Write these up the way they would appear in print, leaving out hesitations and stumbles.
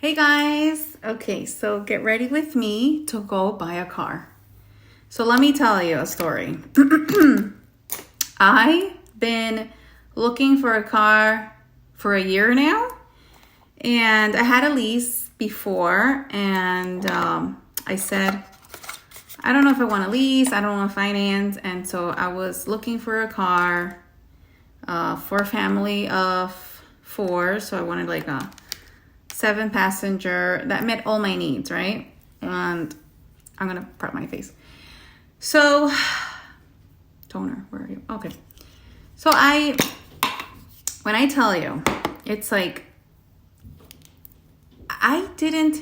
Hey guys! Okay, so get ready with me to go buy a car. So let me tell you a story. I've been looking for a car for a year now, and I had a lease before, and I said, I don't know if I want to lease, I don't want to finance, and so I was looking for a car for a family of 4, so I wanted like a 7-passenger that met all my needs, right? And I'm gonna prep my face. So, toner, where are you? Okay. So when I tell you, it's like, I didn't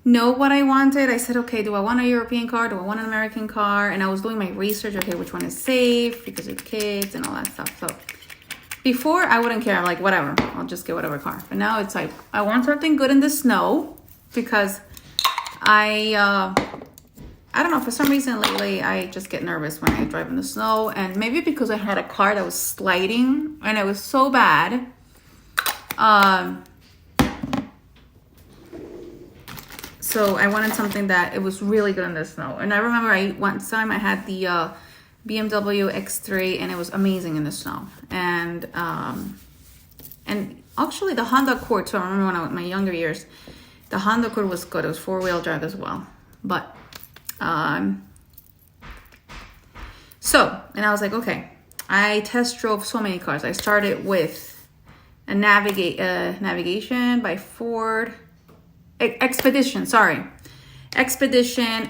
know what I wanted. I said, okay, do I want a European car? Do I want an American car? And I was doing my research, okay, which one is safe because of kids and all that stuff. So before, I wouldn't care. I'm like, whatever, I'll just get whatever car. But now it's like, I want something good in the snow because I don't know, for some reason lately, I just get nervous when I drive in the snow. And maybe because I had a car that was sliding and it was so bad. So I wanted something that it was really good in the snow. And I remember one time I had the BMW X3 and it was amazing in the snow. And actually the Honda Accord, so I remember when I was in my younger years, the Honda Accord was good. It was 4-wheel drive as well. But and I was like, okay, I test drove so many cars. I started with a Navigation by Ford, Expedition,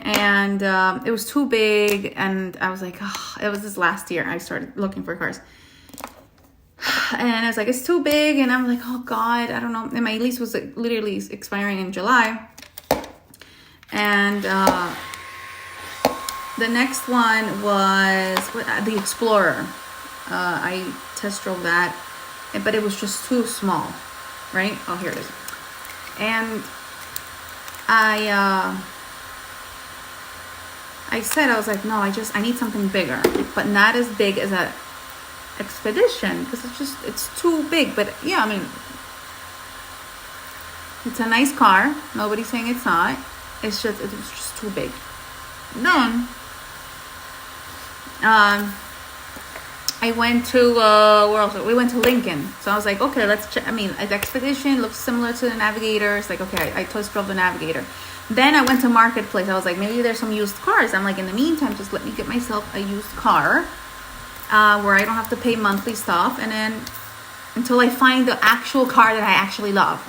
and it was too big, and I was like, oh, it was this last year I started looking for cars, and I was like, it's too big, and I'm like, oh god, I don't know. And my lease was literally expiring in July, and the next one was the Explorer. I test drove that, but it was just too small, right? Oh, here it is. And I said, I was like, no, I need something bigger, but not as big as a Expedition because it's too big. But yeah, I mean, it's a nice car. Nobody's saying it's not. It was just too big. Then, I went to where else? We went to Lincoln. So I was like, okay, let's check. I mean, the Expedition looks similar to the Navigator. It's like, okay, I test drove the Navigator. Then I went to Marketplace. I was like, maybe there's some used cars. I'm like, in the meantime, just let me get myself a used car where I don't have to pay monthly stuff, and then until I find the actual car that I actually love.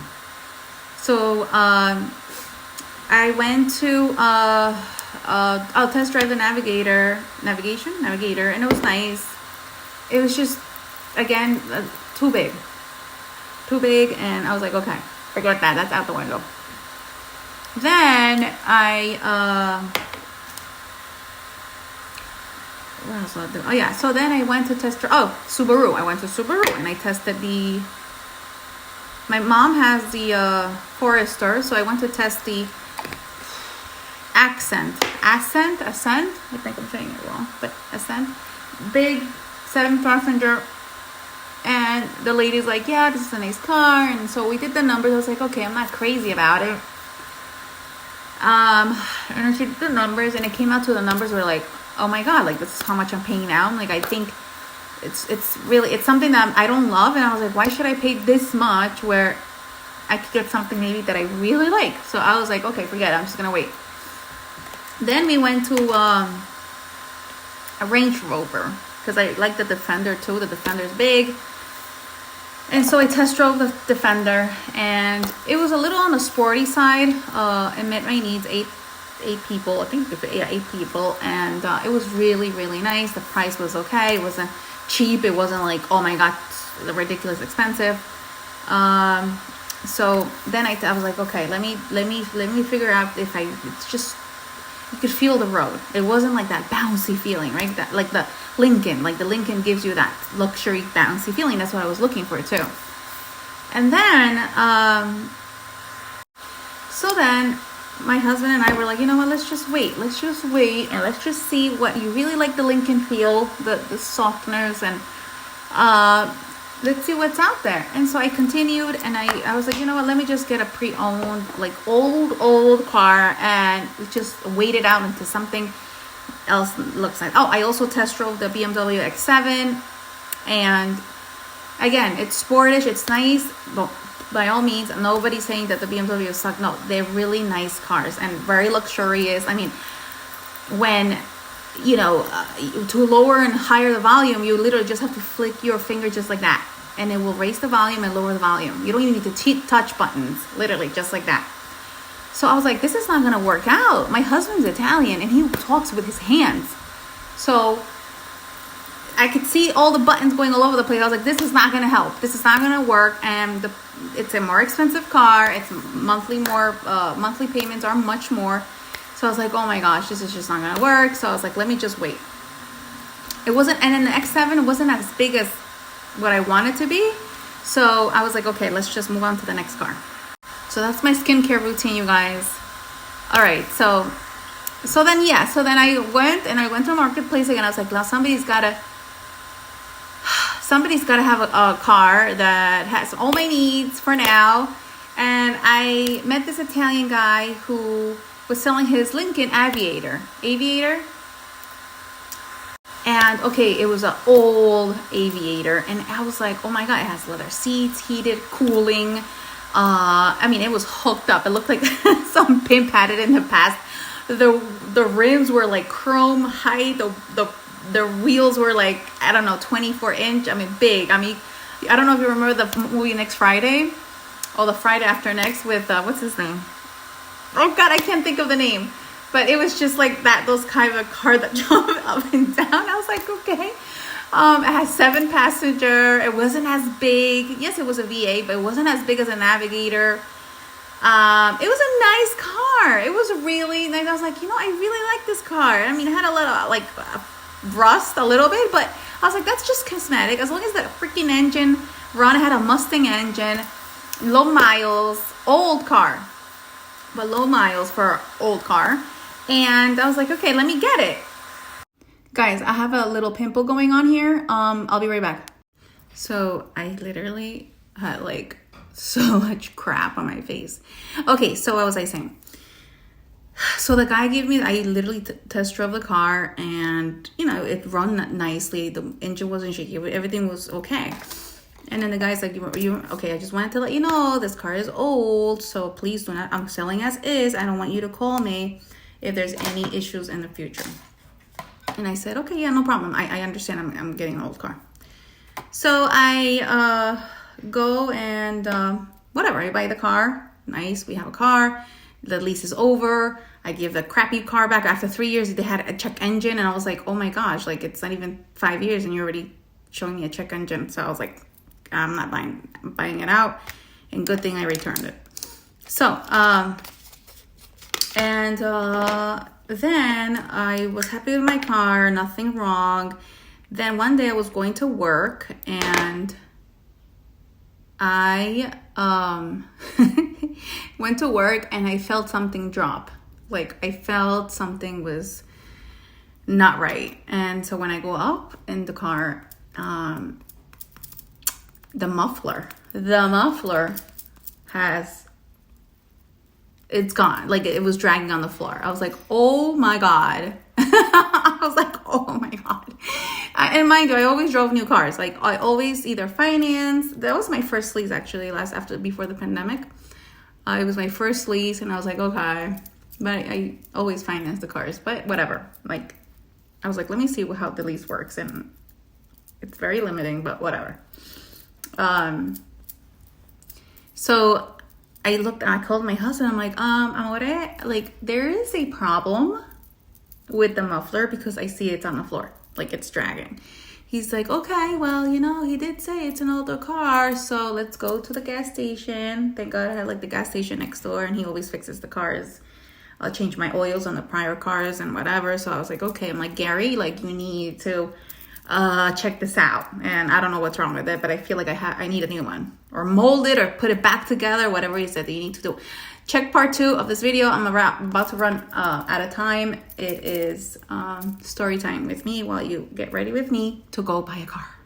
So I went to I'll test drive the Navigator, and it was nice. It was just, again, too big, and I was like, okay, forget that. That's out the window. Then what else was I doing? Oh yeah, so then I went to test drive. Oh, Subaru. I went to Subaru and I tested my mom has the Forester, so I went to test the Ascent. I think I'm saying it wrong, but Ascent. Big 7-passenger. And the lady's like, yeah, this is a nice car. And so we did the numbers. I was like, okay, I'm not crazy about it. And she did the numbers, and it came out to the numbers were like, oh my god, like this is how much I'm paying now. I'm like, I think it's something that I don't love, and I was like, why should I pay this much where I could get something maybe that I really like? So I was like, okay, forget it, I'm just gonna wait. Then we went to a Range Rover because I like the Defender too. The Defender is big. And so I test drove the Defender, and it was a little on the sporty side. It met my needs, eight people, I think, 8 people, and it was really, really nice. The price was okay. It wasn't cheap. It wasn't like, oh my god, ridiculous expensive. So then I was like, okay, let me figure out if it's just, you could feel the road. It wasn't like that bouncy feeling, right? That like the Lincoln gives you that luxury bouncy feeling. That's what I was looking for too. And then so then my husband and I were like, you know what, let's just wait and let's just see what you really like. The Lincoln feel, the softness, and let's see what's out there. And so I continued, and I was like, you know what, let me just get a pre-owned, like old car, and just wait it out into something else looks like. Oh, I also test drove the BMW X7, and again, it's sportish, it's nice, but by all means, nobody's saying that the BMW suck. No, they're really nice cars and very luxurious. I mean, when to lower and higher the volume, you literally just have to flick your finger just like that, and it will raise the volume and lower the volume. You don't even need to touch buttons, literally just like that. So I was like, this is not gonna work out. My husband's Italian and he talks with his hands, so I could see all the buttons going all over the place. I was like, this is not gonna help. This is not gonna work. And it's a more expensive car. It's monthly payments are much more. So I was like, oh my gosh, this is just not gonna work. So I was like, let me just wait. It wasn't, and then the X7 wasn't as big as what I wanted to be. So I was like, okay, let's just move on to the next car. So that's my skincare routine, you guys. All right, so then I went to Marketplace again. I was like, well, somebody's gotta have a car that has all my needs for now. And I met this Italian guy who was selling his Lincoln Aviator. And okay, it was an old Aviator, and I was like, oh my god, it has leather seats, heated, cooling. I mean, it was hooked up. It looked like some pimp had it in the past. The rims were like chrome height. The wheels were like, I don't know, 24-inch. I mean, big. I mean, I don't know if you remember the movie Next Friday, or the Friday After Next with what's his name? Oh god, I can't think of the name. But it was just like that, those kind of a car that jumped up and down. I was like, okay. It has 7 passenger. It wasn't as big. Yes, it was a V8, but it wasn't as big as a Navigator. It was a nice car. It was really nice. I was like, I really like this car. I mean, it had a little like rust a little bit, but I was like, that's just cosmetic. As long as the freaking engine run. It had a Mustang engine, low miles, old car, but low miles for old car. And I was like, okay, let me get it. Guys, I have a little pimple going on here. I'll be right back. So I literally had like so much crap on my face. Okay, so what was I saying? So the guy gave me, I literally test drove the car, and it run nicely. The engine wasn't shaky. Everything was okay. And then the guy's like, okay, I just wanted to let you know this car is old, so please do not, I'm selling as is. I don't want you to call me if there's any issues in the future. And I said, okay, yeah, no problem. I understand. I'm getting an old car. So I go and whatever. I buy the car. Nice. We have a car. The lease is over. I give the crappy car back. After 3 years, they had a check engine. And I was like, oh my gosh, like it's not even 5 years and you're already showing me a check engine. So I was like, I'm not buying. I'm buying it out. And good thing I returned it. So, then I was happy with my car, nothing wrong. Then one day I was going to work, and I went to work, and I felt something drop. Like I felt something was not right. And so when I go up in the car, the muffler it's gone. Like it was dragging on the floor. I was like, oh my God. I was like, oh my God. And mind you, I always drove new cars. Like I always either finance. That was my first lease actually, before the pandemic. It was my first lease, and I was like, okay. But I always finance the cars, but whatever. Like I was like, let me see how the lease works. And it's very limiting, but whatever. So I looked and I called my husband. I'm like, amore, like there is a problem with the muffler because I see it's on the floor, like it's dragging. He's like, okay, well, he did say it's an older car, so let's go to the gas station. Thank God I had like the gas station next door, and he always fixes the cars. I'll change my oils on the prior cars and whatever. So I was like, okay. I'm like, Gary, like you need to check this out. And I don't know what's wrong with it, but I feel like I need a new one, or mold it, or put it back together, whatever he said that you need to do. Check part 2 of this video. I'm about to run out of time. It is story time with me while you get ready with me to go buy a car.